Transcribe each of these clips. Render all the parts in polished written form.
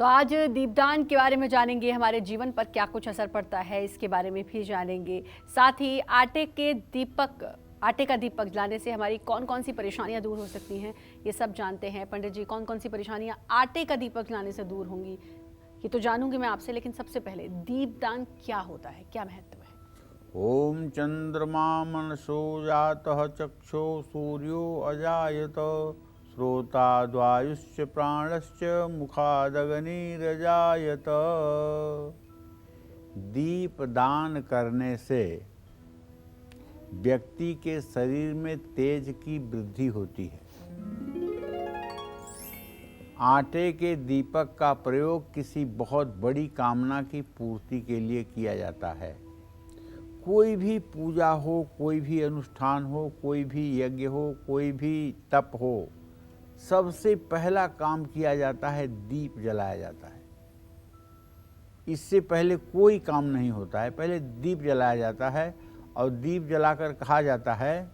तो आज दीपदान के बारे में जानेंगे, हमारे जीवन पर क्या कुछ असर पड़ता है इसके बारे में भी जानेंगे। साथ ही आटे का दीपक जलाने से हमारी कौन कौन सी परेशानियां दूर हो सकती हैं, ये सब जानते हैं। पंडित जी, कौन कौन सी परेशानियां आटे का दीपक जलाने से दूर होंगी, ये तो जानूंगी मैं आपसे, लेकिन सबसे पहले दीपदान क्या होता है, क्या महत्व है? ओम चंद्रमा मनसो जातः चक्षो सूर्यो अजायत श्रोताद्वायुश्च प्राणश्च मुखादग्निरजायत। दीप दान करने से व्यक्ति के शरीर में तेज की वृद्धि होती है। आटे के दीपक का प्रयोग किसी बहुत बड़ी कामना की पूर्ति के लिए किया जाता है। कोई भी पूजा हो, कोई भी अनुष्ठान हो, कोई भी यज्ञ हो, कोई भी तप हो, सबसे पहला काम किया जाता है दीप जलाया जाता है। इससे पहले कोई काम नहीं होता है, पहले दीप जलाया जाता है। और दीप जलाकर कहा जाता है,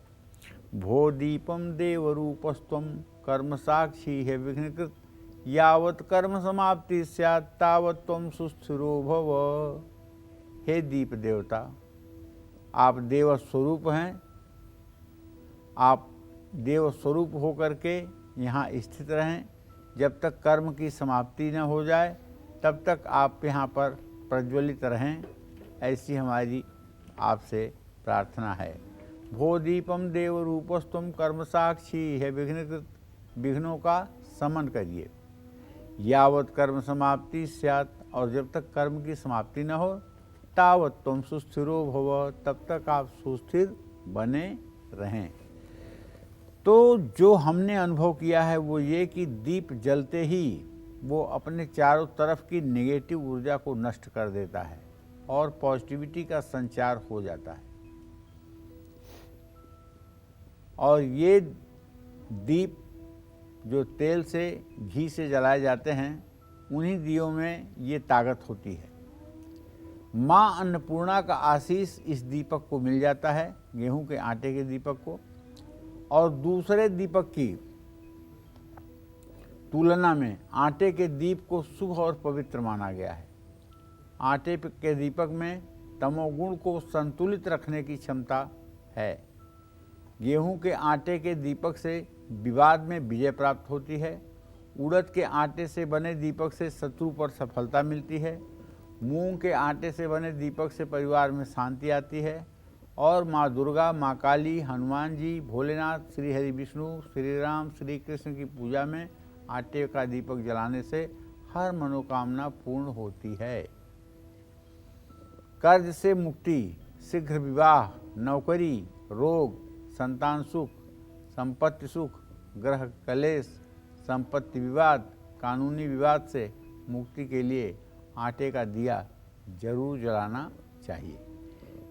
भो दीपम देव रूपस्तम कर्म साक्षी है विघ्नकृत, यावत कर्म समाप्ति स्यात् तावत त्वं सुस्थिरो भव। हे दीप देवता, आप देव स्वरूप हैं। आप देव स्वरूप होकर के यहाँ स्थित रहें। जब तक कर्म की समाप्ति न हो जाए तब तक आप यहाँ पर प्रज्वलित रहें, ऐसी हमारी आपसे प्रार्थना है। भो दीपम देव रूपस्तुम कर्म साक्षी है विघ्नकृत, विघ्नों का शमन करिए। यावत कर्म समाप्ति स्यात्, और जब तक कर्म की समाप्ति न हो तावत तुम सुस्थिरो भव, तब तक आप सुस्थिर बने रहें। तो जो हमने अनुभव किया है वो ये कि दीप जलते ही वो अपने चारों तरफ की नेगेटिव ऊर्जा को नष्ट कर देता है और पॉजिटिविटी का संचार हो जाता है। और ये दीप जो तेल से, घी से जलाए जाते हैं, उन्हीं दियों में ये ताकत होती है। माँ अन्नपूर्णा का आशीष इस दीपक को मिल जाता है, गेहूं के आटे के दीपक को। और दूसरे दीपक की तुलना में आटे के दीप को शुभ और पवित्र माना गया है। आटे के दीपक में तमोगुण को संतुलित रखने की क्षमता है। गेहूं के आटे के दीपक से विवाद में विजय प्राप्त होती है। उड़द के आटे से बने दीपक से शत्रु पर सफलता मिलती है। मूंग के आटे से बने दीपक से परिवार में शांति आती है। और माँ दुर्गा, माँ काली, हनुमान जी, भोलेनाथ, श्री हरि विष्णु, श्री राम, श्री कृष्ण की पूजा में आटे का दीपक जलाने से हर मनोकामना पूर्ण होती है। कर्ज से मुक्ति, शीघ्र विवाह, नौकरी, रोग, संतान सुख, संपत्ति सुख, ग्रह कलेश, संपत्ति विवाद, कानूनी विवाद से मुक्ति के लिए आटे का दिया जरूर जलाना चाहिए।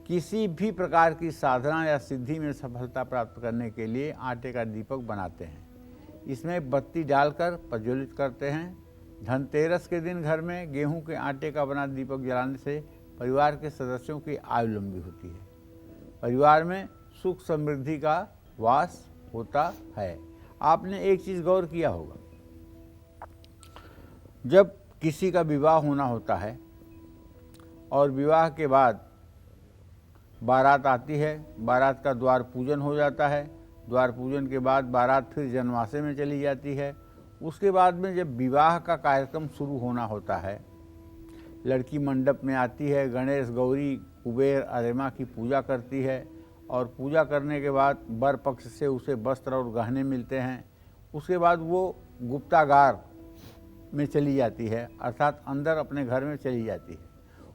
किसी भी प्रकार की साधना या सिद्धि में सफलता प्राप्त करने के लिए आटे का दीपक बनाते हैं। इसमें बत्ती डालकर प्रज्वलित करते हैं। धनतेरस के दिन घर में गेहूं के आटे का बना दीपक जलाने से परिवार के सदस्यों की आयु लंबी होती है। परिवार में सुख समृद्धि का वास होता है। आपने एक चीज़ गौर किया होगा, जब किसी का विवाह होना होता है और विवाह के बाद बारात आती है, बारात का द्वार पूजन हो जाता है। द्वार पूजन के बाद बारात फिर जनवासे में चली जाती है। उसके बाद में जब विवाह का कार्यक्रम शुरू होना होता है, लड़की मंडप में आती है, गणेश, गौरी, कुबेर, अरेमा की पूजा करती है। और पूजा करने के बाद वर पक्ष से उसे वस्त्र और गहने मिलते हैं। उसके बाद वो गुप्तागार में चली जाती है, अर्थात अंदर अपने घर में चली जाती है।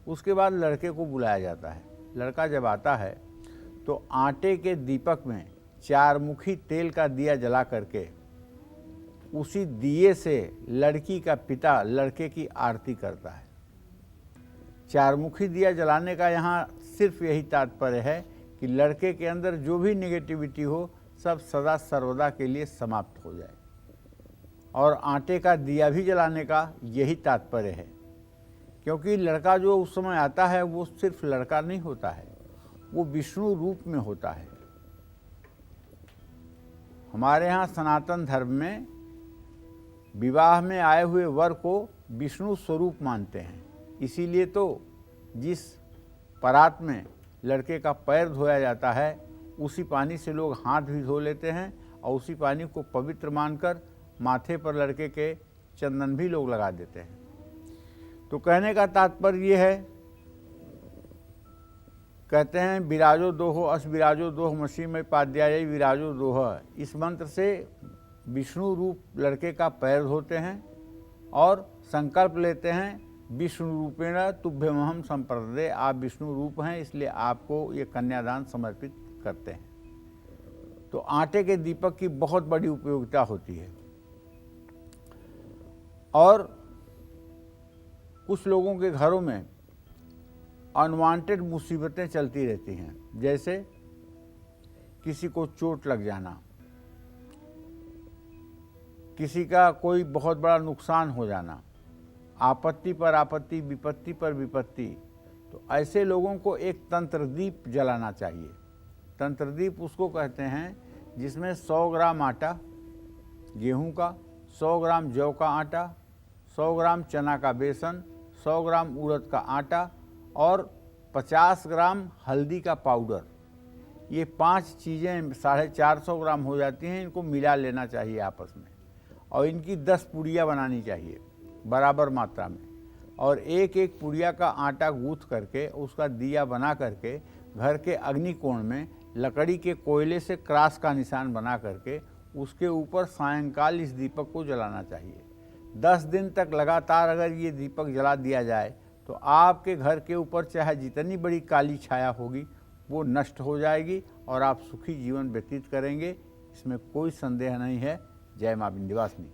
उसके बाद लड़के को बुलाया जाता है। लड़का जब आता है तो आटे के दीपक में चारमुखी तेल का दिया जला करके उसी दिए से लड़की का पिता लड़के की आरती करता है। चारमुखी दिया जलाने का यहाँ सिर्फ यही तात्पर्य है कि लड़के के अंदर जो भी नेगेटिविटी हो सब सदा सर्वदा के लिए समाप्त हो जाए। और आटे का दिया भी जलाने का यही तात्पर्य है, क्योंकि लड़का जो उस समय आता है वो सिर्फ लड़का नहीं होता है, वो विष्णु रूप में होता है। हमारे यहाँ सनातन धर्म में विवाह में आए हुए वर को विष्णु स्वरूप मानते हैं। इसीलिए तो जिस परात में लड़के का पैर धोया जाता है उसी पानी से लोग हाथ भी धो लेते हैं और उसी पानी को पवित्र मानकर माथे पर लड़के के चंदन भी लोग लगा देते हैं। तो कहने का तात्पर्य ये है, कहते हैं विराजो दोहो अस विराजो दोह मसीह में पाद्याय विराजो दोह। इस मंत्र से विष्णु रूप लड़के का पैर धोते हैं और संकल्प लेते हैं विष्णु रूपेण तुभ्यमहम संप्रदे, आप विष्णु रूप हैं इसलिए आपको ये कन्यादान समर्पित करते हैं। तो आटे के दीपक की बहुत बड़ी उपयोगिता होती है। और कुछ लोगों के घरों में अनवांटेड मुसीबतें चलती रहती हैं, जैसे किसी को चोट लग जाना, किसी का कोई बहुत बड़ा नुकसान हो जाना, आपत्ति पर आपत्ति, विपत्ति पर विपत्ति। तो ऐसे लोगों को एक तंत्र दीप जलाना चाहिए। तंत्र दीप उसको कहते हैं जिसमें 100 ग्राम आटा गेहूं का, 100 ग्राम जौ का आटा, 100 ग्राम चना का बेसन, 100 ग्राम उड़द का आटा और 50 ग्राम हल्दी का पाउडर, ये 5 चीज़ें 450 ग्राम हो जाती हैं। इनको मिला लेना चाहिए आपस में और इनकी 10 पुड़िया बनानी चाहिए बराबर मात्रा में। और एक एक पुड़िया का आटा गूँथ करके उसका दिया बना करके घर के अग्निकोण में लकड़ी के कोयले से क्रॉस का निशान बना करके उसके ऊपर सायंकाल इस दीपक को जलाना चाहिए। 10 दिन तक लगातार अगर ये दीपक जला दिया जाए तो आपके घर के ऊपर चाहे जितनी बड़ी काली छाया होगी वो नष्ट हो जाएगी और आप सुखी जीवन व्यतीत करेंगे, इसमें कोई संदेह नहीं है। जय मां विंध्यवासिनी।